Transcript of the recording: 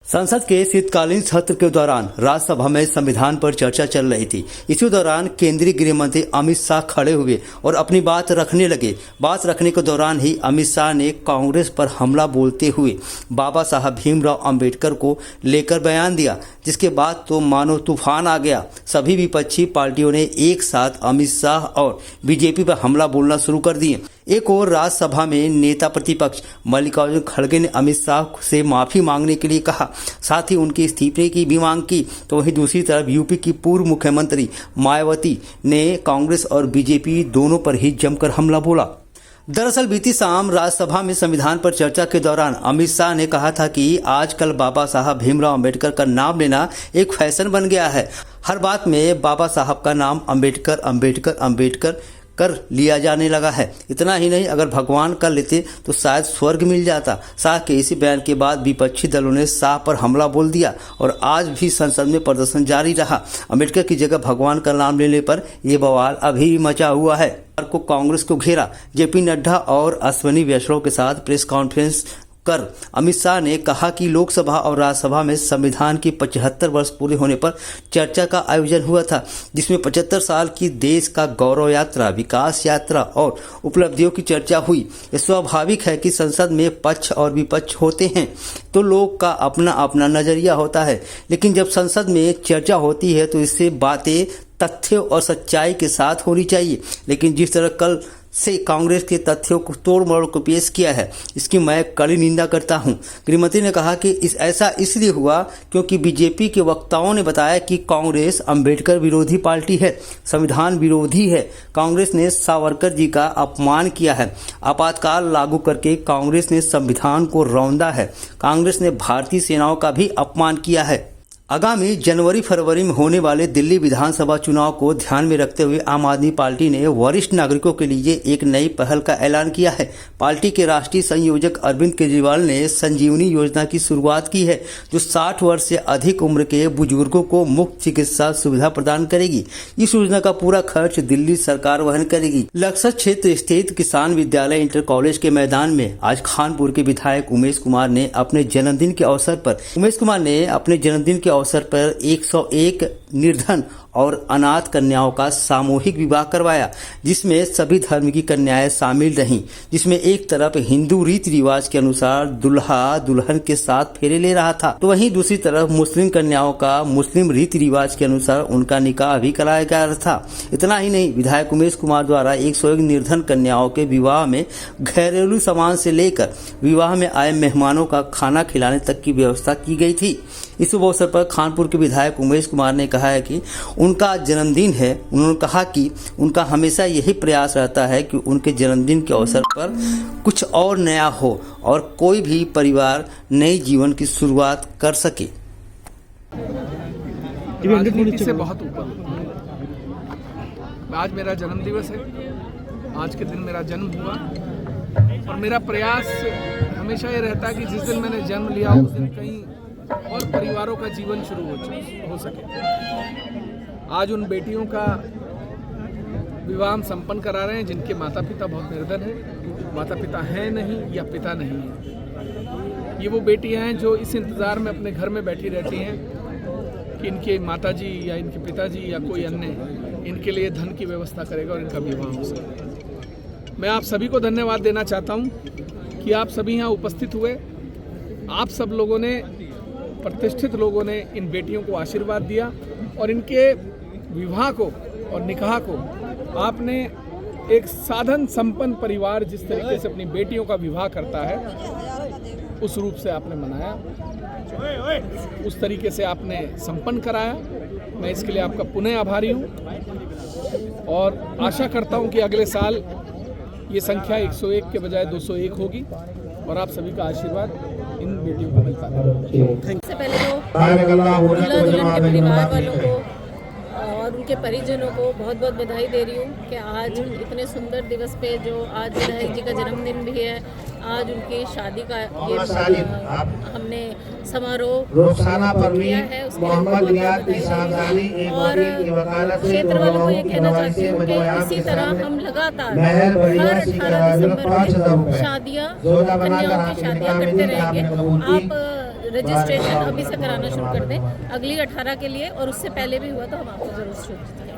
संसद के शीतकालीन सत्र के दौरान राज्यसभा में संविधान पर चर्चा चल रही थी। इसी दौरान केंद्रीय गृह मंत्री अमित शाह खड़े हुए और अपनी बात रखने लगे। बात रखने के दौरान ही अमित शाह ने कांग्रेस पर हमला बोलते हुए बाबा साहब भीमराव अंबेडकर को लेकर बयान दिया, जिसके बाद तो मानो तूफान आ गया। सभी विपक्षी पार्टियों ने एक साथ अमित शाह और बीजेपी पर हमला बोलना शुरू कर दिए। एक और राज्यसभा में नेता प्रतिपक्ष मल्लिकार्जुन खड़गे ने अमित शाह से माफी मांगने के लिए कहा, साथ ही उनके इस्तीफे की भी मांग की। तो वहीं दूसरी तरफ यूपी की पूर्व मुख्यमंत्री मायावती ने कांग्रेस और बीजेपी दोनों पर ही जमकर हमला बोला। दरअसल बीती शाम राज्यसभा में संविधान पर चर्चा के दौरान अमित शाह ने कहा था कि आजकल बाबा साहब भीमराव अंबेडकर का नाम लेना एक फैशन बन गया है। हर बात में बाबा साहब का नाम अंबेडकर अंबेडकर अंबेडकर कर लिया जाने लगा है। इतना ही नहीं, अगर भगवान कर लेते तो शायद स्वर्ग मिल जाता। शाह के इसी बयान के बाद विपक्षी दलों ने शाह पर हमला बोल दिया और आज भी संसद में प्रदर्शन जारी रहा। अंबेडकर की जगह भगवान का नाम लेने पर यह बवाल अभी मचा हुआ है। को कांग्रेस को घेरा। जेपी नड्डा और अश्विनी वैष्णव के साथ प्रेस कॉन्फ्रेंस कर अमित शाह ने कहा कि लोकसभा और राज्यसभा में संविधान के 75 वर्ष पूरे होने पर चर्चा का आयोजन हुआ था, जिसमें 75 साल की देश का गौरव यात्रा, विकास यात्रा और उपलब्धियों की चर्चा हुई। यह स्वाभाविक है कि संसद में पक्ष और विपक्ष होते हैं तो लोग का अपना अपना नजरिया होता है, लेकिन जब संसद में चर्चा होती है तो इससे बातें तथ्य और सच्चाई के साथ होनी चाहिए। लेकिन जिस तरह कल से कांग्रेस के तथ्यों को तोड़ मरोड़ को पेश किया है, इसकी मैं कड़ी निंदा करता हूं। गृहमंत्री ने कहा कि ऐसा इसलिए हुआ क्योंकि बीजेपी के वक्ताओं ने बताया कि कांग्रेस अंबेडकर विरोधी पार्टी है, संविधान विरोधी है। कांग्रेस ने सावरकर जी का अपमान किया है। आपातकाल लागू करके कांग्रेस ने संविधान को रौंदा है। कांग्रेस ने भारतीय सेनाओं का भी अपमान किया है। आगामी जनवरी फरवरी में होने वाले दिल्ली विधानसभा चुनाव को ध्यान में रखते हुए आम आदमी पार्टी ने वरिष्ठ नागरिकों के लिए एक नई पहल का ऐलान किया है। पार्टी के राष्ट्रीय संयोजक अरविंद केजरीवाल ने संजीवनी योजना की शुरुआत की है, जो 60 वर्ष से अधिक उम्र के बुजुर्गों को मुफ्त चिकित्सा सुविधा प्रदान करेगी। इस योजना का पूरा खर्च दिल्ली सरकार वहन करेगी। लक्सर क्षेत्र स्थित किसान विद्यालय इंटर कॉलेज के मैदान में आज खानपुर के विधायक उमेश कुमार ने अपने जन्मदिन के अवसर पर 101 निर्धन और अनाथ कन्याओं का सामूहिक विवाह करवाया, जिसमें सभी धर्म की कन्याएं शामिल रहीं। जिसमें एक तरफ हिंदू रीति रिवाज के अनुसार दुल्हा दुल्हन के साथ फेरे ले रहा था, तो वहीं दूसरी तरफ मुस्लिम कन्याओं का मुस्लिम रीति रिवाज के अनुसार उनका निकाह भी कराया गया था। इतना ही नहीं, विधायक उमेश कुमार द्वारा 101 निर्धन कन्याओं के विवाह में घरेलू सामान से लेकर विवाह में आए मेहमानों का खाना खिलाने तक की व्यवस्था की गई थी। इस अवसर पर खानपुर के विधायक उमेश कुमार ने कहा है कि उनका जन्मदिन है। उन्होंने कहा कि उनका हमेशा यही प्रयास रहता है कि उनके जन्मदिन के अवसर पर कुछ और नया हो और कोई भी परिवार नए जीवन की शुरुआत कर सके। राजनीति से बहुत ऊपर। आज मेरा जन्म दिवस है। आज के दिन मेरा जन्म हुआ और मेरा प्रयास हमेशा ये रहता है कि जिस दिन मैंने जन्म लिया उस दिन कहीं और परिवारों का जीवन शुरू हो सके। आज उन बेटियों का विवाह हम संपन्न करा रहे हैं जिनके माता पिता बहुत निर्धन हैं, माता पिता हैं नहीं या पिता नहीं है। ये वो बेटियां हैं जो इस इंतज़ार में अपने घर में बैठी रहती हैं कि इनके माताजी या इनके पिताजी या कोई अन्य इनके लिए धन की व्यवस्था करेगा और इनका विवाह हो सके। मैं आप सभी को धन्यवाद देना चाहता हूँ कि आप सभी यहाँ उपस्थित हुए। आप सब लोगों ने, प्रतिष्ठित लोगों ने इन बेटियों को आशीर्वाद दिया और इनके विवाह को और निकाह को आपने एक साधन संपन्न परिवार जिस तरीके से अपनी बेटियों का विवाह करता है उस रूप से आपने मनाया, उस तरीके से आपने संपन्न कराया। मैं इसके लिए आपका पुनः आभारी हूँ और आशा करता हूँ कि अगले साल ये संख्या 101 के बजाय 201 होगी और आप सभी का आशीर्वाद इन बेटियों को मिलता है। सबसे पहले तो दूल्हा दुल्हन के परिवार वालों को और उनके परिजनों को बहुत बहुत बधाई दे रही हूँ कि आज इतने सुंदर दिवस पे, जो आज विधायक जी का जन्मदिन भी है, आज उनकी शादी का ये हमने समारोह किया है। उसके और क्षेत्र वालों को ये कहना चाहती हूँ कि इसी तरह हम लगातार हर 18 दिसंबर में शादियाँ, कन्याओं की शादियाँ करते रहेंगे। आप रजिस्ट्रेशन अभी से कराना शुरू कर दें, अगली 18 के लिए, और उससे पहले भी हुआ तो हम आपको ज़रूर सूचित करेंगे।